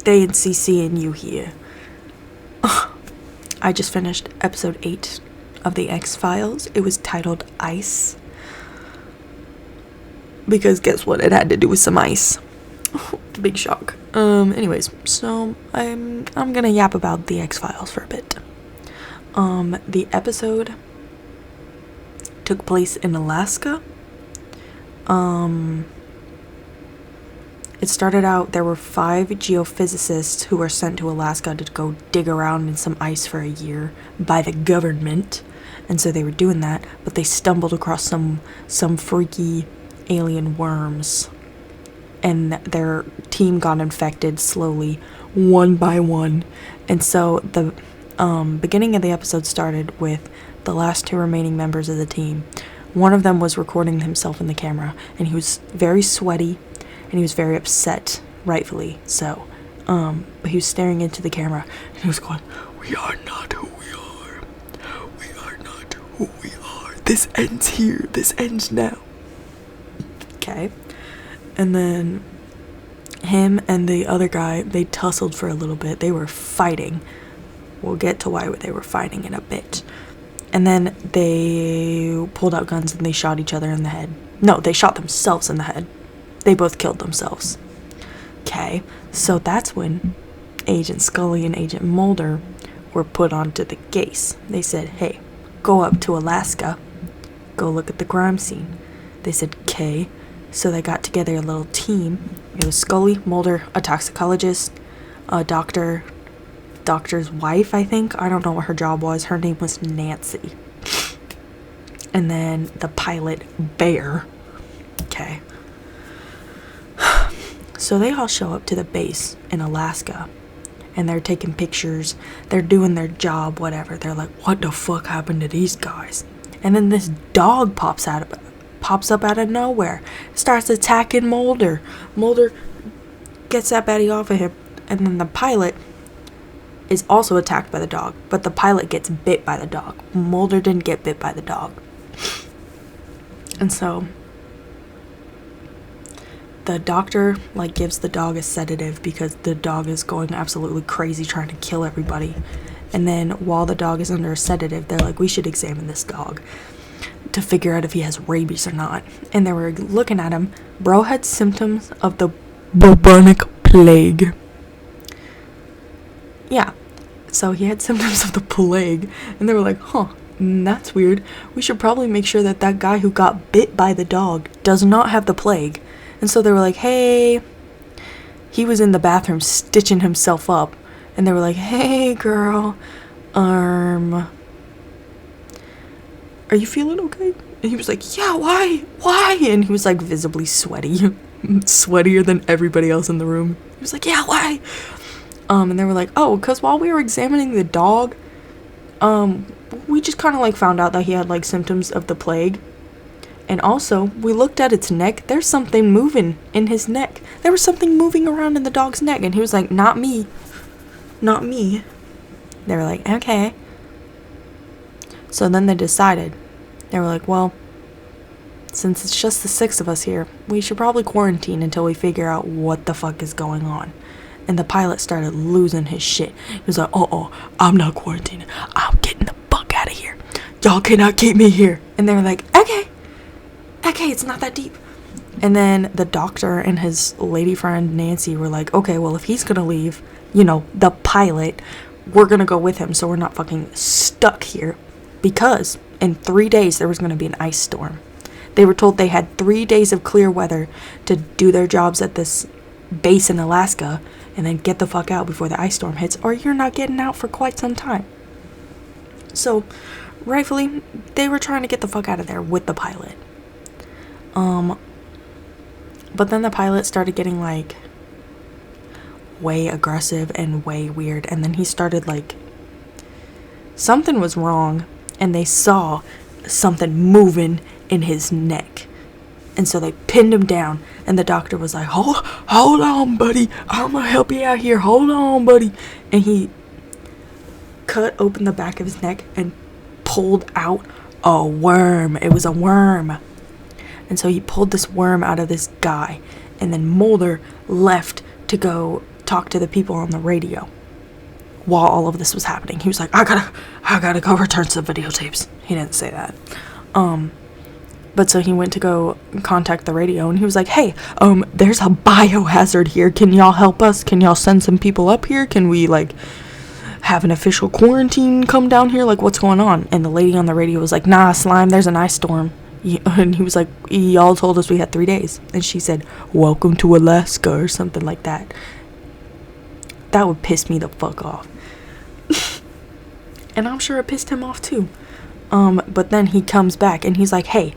birthday in CC and you here. I just finished episode 8 of the X-Files. It was titled Ice. Because guess what? It had to do with some ice. Big shock. Anyways, so I'm gonna yap about the X-Files for a bit. The episode took place in Alaska. It started out, there were 5 geophysicists who were sent to Alaska to go dig around in some ice for a year by the government. And so they were doing that, but they stumbled across some freaky alien worms. And their team got infected slowly, one by one. And so the beginning of the episode started with the last 2 remaining members of the team. One of them was recording himself in the camera, and he was very sweaty. And he was very upset, rightfully so. But he was staring into the camera, and he was going, "We are not who we are. We are not who we are. This ends here. This ends now." Okay. And then him and the other guy, they tussled for a little bit. They were fighting. We'll get to why they were fighting in a bit. And then they pulled out guns and they shot each other in the head. No, they shot themselves in the head. They both killed themselves. Okay, so that's when Agent Scully and Agent Mulder were put onto the case. They said, "Hey, go up to Alaska, go look at the crime scene." They said, "Okay." So they got together a little team. It was Scully, Mulder, a toxicologist, a doctor's wife, I think. I don't know what her job was. Her name was Nancy. And then the pilot, Bear. Okay. So they all show up to the base in Alaska, and they're taking pictures, they're doing their job, whatever. They're like, "What the fuck happened to these guys?" And then this dog pops up out of nowhere, starts attacking Mulder. Mulder gets that baddie off of him, and then the pilot is also attacked by the dog, but the pilot gets bit by the dog. Mulder didn't get bit by the dog. And so the doctor gives the dog a sedative because the dog is going absolutely crazy trying to kill everybody. And then while the dog is under a sedative, they're like, "We should examine this dog to figure out if he has rabies or not." And they were looking at him. Bro had symptoms of the bubonic plague. Yeah, so he had symptoms of the plague, and they were like, "Huh, that's weird. We should probably make sure that that guy who got bit by the dog does not have the plague." And so they were like, "Hey," he was in the bathroom stitching himself up, and they were like, "Hey girl, are you feeling okay?" And he was like, "Yeah, why? And he was visibly sweaty, sweatier than everybody else in the room. He was like, "Yeah, why?" And they were like, "Oh, because while we were examining the dog, we just kind of found out that he had symptoms of the plague. And also, we looked at its neck. There's something moving in his neck. There was something moving around in the dog's neck." And he was like, "Not me. Not me." They were like, "Okay." So then they decided. They were like, "Well, since it's just the 6 of us here, we should probably quarantine until we figure out what the fuck is going on." And the pilot started losing his shit. He was like, "Oh, I'm not quarantining. I'm getting the fuck out of here. Y'all cannot keep me here." And they were like, Okay, it's not that deep." And then the doctor and his lady friend Nancy were like, "Okay, well, if he's gonna leave, the pilot, we're gonna go with him so we're not fucking stuck here." Because in 3 days there was gonna be an ice storm. They were told they had 3 days of clear weather to do their jobs at this base in Alaska and then get the fuck out before the ice storm hits, or you're not getting out for quite some time. So, rightfully, they were trying to get the fuck out of there with the pilot. But then the pilot started getting way aggressive and way weird, and then he started something was wrong, and they saw something moving in his neck. And so they pinned him down, and the doctor was like, hold on, buddy. I'm gonna help you out here. Hold on, buddy. And he cut open the back of his neck and pulled out a worm. It was a worm. And so he pulled this worm out of this guy, and then Mulder left to go talk to the people on the radio while all of this was happening. He was like, I gotta go return some videotapes. He didn't say that. But so he went to go contact the radio, and he was like, hey, there's a biohazard here. Can y'all help us? Can y'all send some people up here? Can we, like, have an official quarantine come down here? Like, what's going on? And the lady on the radio was like, nah, Slime, there's an ice storm. And he was like, y'all told us we had 3 days. And she said, welcome to Alaska, or something like that. That would piss me the fuck off. And I'm sure it pissed him off too. But then he comes back and he's like, hey,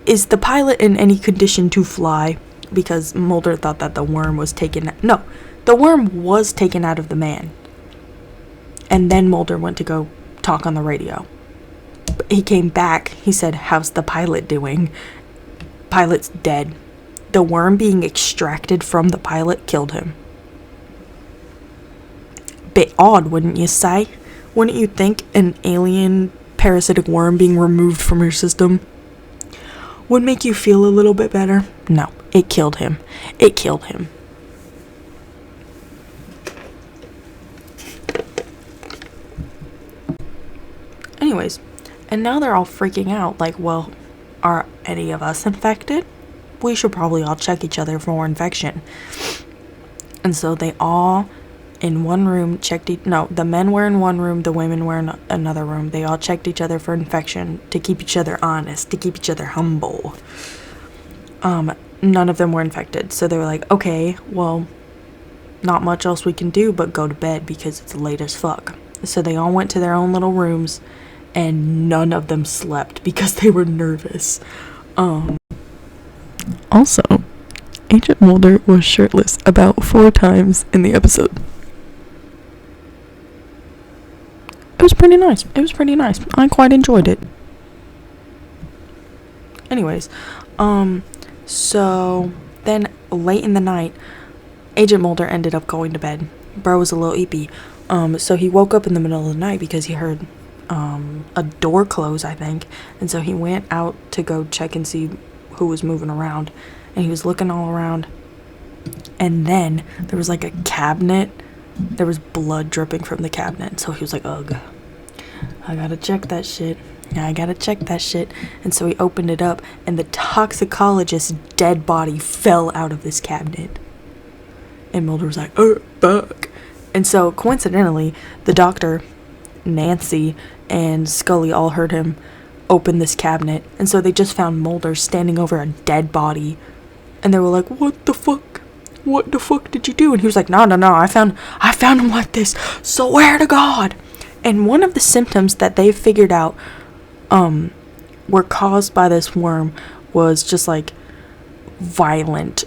is the pilot in any condition to fly? Because Mulder thought that the worm was taken. No, the worm was taken out of the man. And then Mulder went to go talk on the radio. He came back. He said, how's the pilot doing? Pilot's dead. The worm being extracted from the pilot killed him. Bit odd, wouldn't you say? Wouldn't you think an alien parasitic worm being removed from your system would make you feel a little bit better? No, it killed him. It killed him. Anyways, and now they're all freaking out, like, well, are any of us infected? We should probably all check each other for infection. And so they all in one room checked the men were in one room, the women were in another room. They all checked each other for infection to keep each other honest, to keep each other humble. None of them were infected, so they were like, okay, well, not much else we can do but go to bed because it's late as fuck. So they all went to their own little rooms, and none of them slept because they were nervous. Also, Agent Mulder was shirtless about 4 times in the episode. It was pretty nice. I quite enjoyed it. Anyways, so then late in the night, Agent Mulder ended up going to bed. Bro was a little eepy. So he woke up in the middle of the night because he heard a door close, I think. And so he went out to go check and see who was moving around. And he was looking all around. And then there was like a cabinet. There was blood dripping from the cabinet. So he was like, ugh, I gotta check that shit. And so he opened it up, and the toxicologist's dead body fell out of this cabinet. And Mulder was like, oh, fuck. And so, coincidentally, the doctor, Nancy, and Scully all heard him open this cabinet. And so they just found Mulder standing over a dead body. And they were like, what the fuck? What the fuck did you do? And he was like, no, I found him like this. Swear to God. And one of the symptoms that they figured out were caused by this worm was just like violent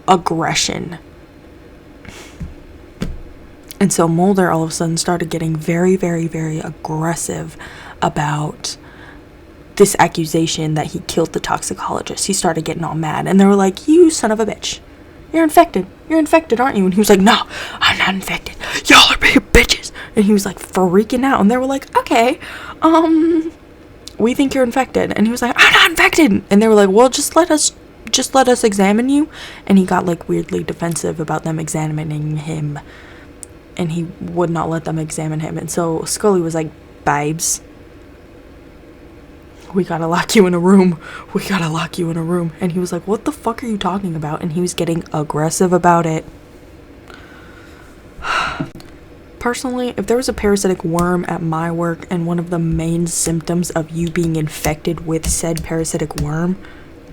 aggression. And so Mulder all of a sudden started getting very, very, very aggressive about this accusation that he killed the toxicologist. He started getting all mad, and they were like, you son of a bitch, you're infected, aren't you? And he was like, no, I'm not infected, y'all are big bitches. And he was like freaking out, and they were like, okay, we think you're infected. And he was like, I'm not infected. And they were like, well, just let us examine you. And he got like weirdly defensive about them examining him, and he would not let them examine him. And so Scully was like, babes, we gotta lock you in a room. And he was like, what the fuck are you talking about? And he was getting aggressive about it. Personally, if there was a parasitic worm at my work and one of the main symptoms of you being infected with said parasitic worm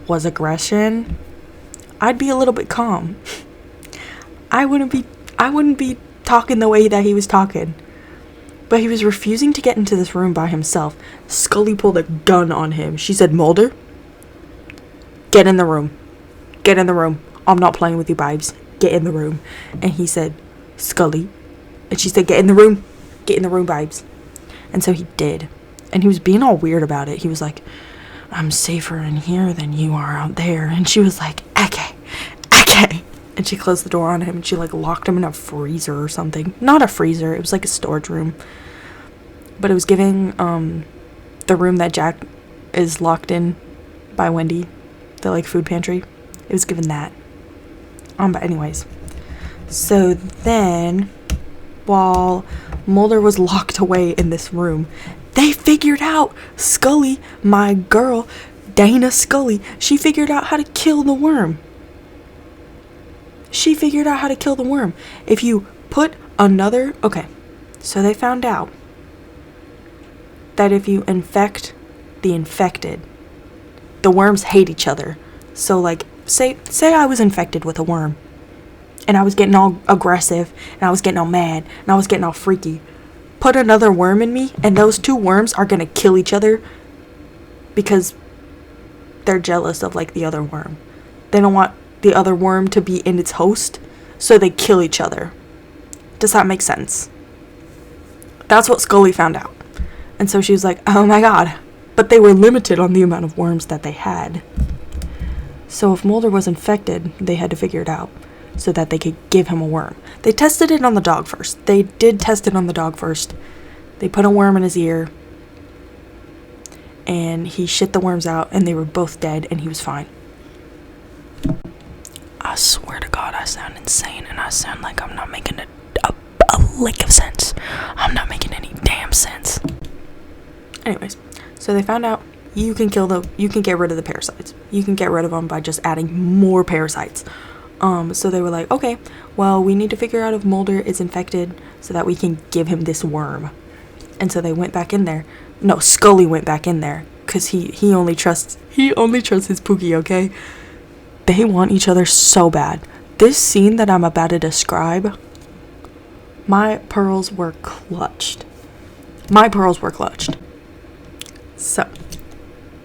was aggression, I'd be a little bit calm. I wouldn't be talking the way that he was talking. But he was refusing to get into this room by himself. Scully pulled a gun on him. She said, Mulder, get in the room. I'm not playing with you, babes. Get in the room. And he said, Scully. And she said, get in the room, babes. And so he did. And he was being all weird about it. He was like, I'm safer in here than you are out there. And she was like, okay. And she closed the door on him, and she like locked him in a freezer or something. Not a freezer, it was like a storage room. But it was giving the room that Jack is locked in by Wendy, the like food pantry. It was given that. But anyways, So then, while Mulder was locked away in this room, they figured out, Scully, my girl, Dana Scully, she figured out how to kill the worm. If you put another... Okay, so they found out that if you infect the infected, the worms hate each other. So, like, say I was infected with a worm, and I was getting all aggressive, and I was getting all mad, and I was getting all freaky. Put another worm in me, and those two worms are gonna kill each other because they're jealous of, like, the other worm. They don't want the other worm to be in its host, so they kill each other. Does that make sense? That's what Scully found out. And so she was like, oh my god. But they were limited on the amount of worms that they had. So if Mulder was infected, they had to figure it out so that they could give him a worm. They tested it on the dog first. They put a worm in his ear, and he shit the worms out, and they were both dead, and he was fine. I swear to God, I sound insane, and I sound like I'm not making a lick of sense. I'm not making any damn sense. Anyways, so they found out you can get rid of the parasites. You can get rid of them by just adding more parasites. So they were like, okay, well, we need to figure out if Mulder is infected so that we can give him this worm. And so they went back in there. No, Scully went back in there because he only trusts his Pookie, okay? They want each other so bad. This scene that I'm about to describe, my pearls were clutched. So,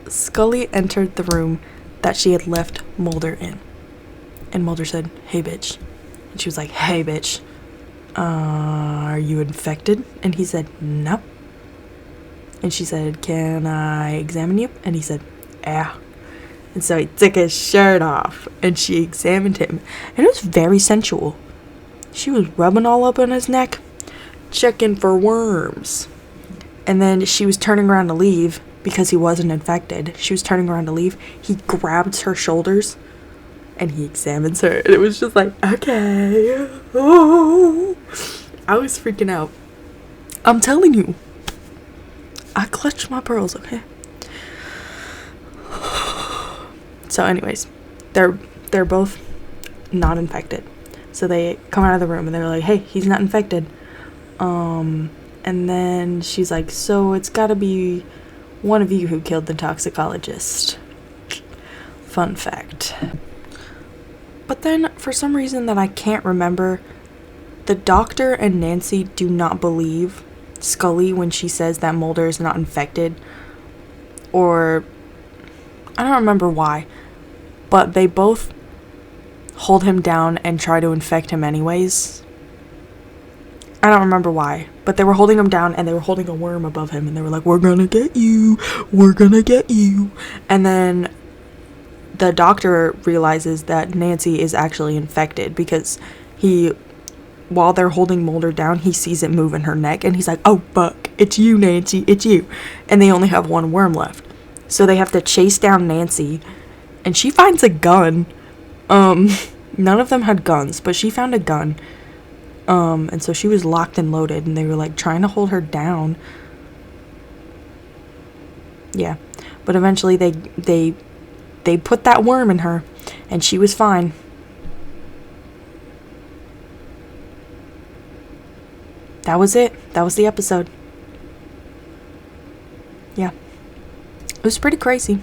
Scully entered the room that she had left Mulder in. And Mulder said, hey, bitch. And she was like, hey, bitch. Are you infected? And he said, no. And she said, can I examine you? And he said, yeah. And so he took his shirt off, and she examined him. And it was very sensual. She was rubbing all up on his neck, checking for worms. And then she was turning around to leave because he wasn't infected. She was turning around to leave. He grabs her shoulders, and he examines her. And it was just like, okay. Oh. I was freaking out. I'm telling you. I clutched my pearls, okay? So anyways, they're both not infected. So they come out of the room and they're like, hey, he's not infected. And then she's like, so it's gotta be one of you who killed the toxicologist. Fun fact. But then, for some reason that I can't remember, the doctor and Nancy do not believe Scully when she says that Mulder is not infected. Or, I don't remember why. But they both hold him down and try to infect him anyways. I don't remember why. But they were holding him down and they were holding a worm above him. And they were like, we're gonna get you. We're gonna get you. And then the doctor realizes that Nancy is actually infected because while they're holding Mulder down, he sees it move in her neck. And he's like, oh, fuck. It's you, Nancy. It's you. And they only have one worm left. So they have to chase down Nancy. And she finds a gun. None of them had guns, but she found a gun. And so she was locked and loaded, and they were like trying to hold her down. Yeah. But eventually they put that worm in her, and she was fine. That was it. That was the episode. Yeah. It was pretty crazy.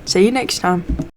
See you next time.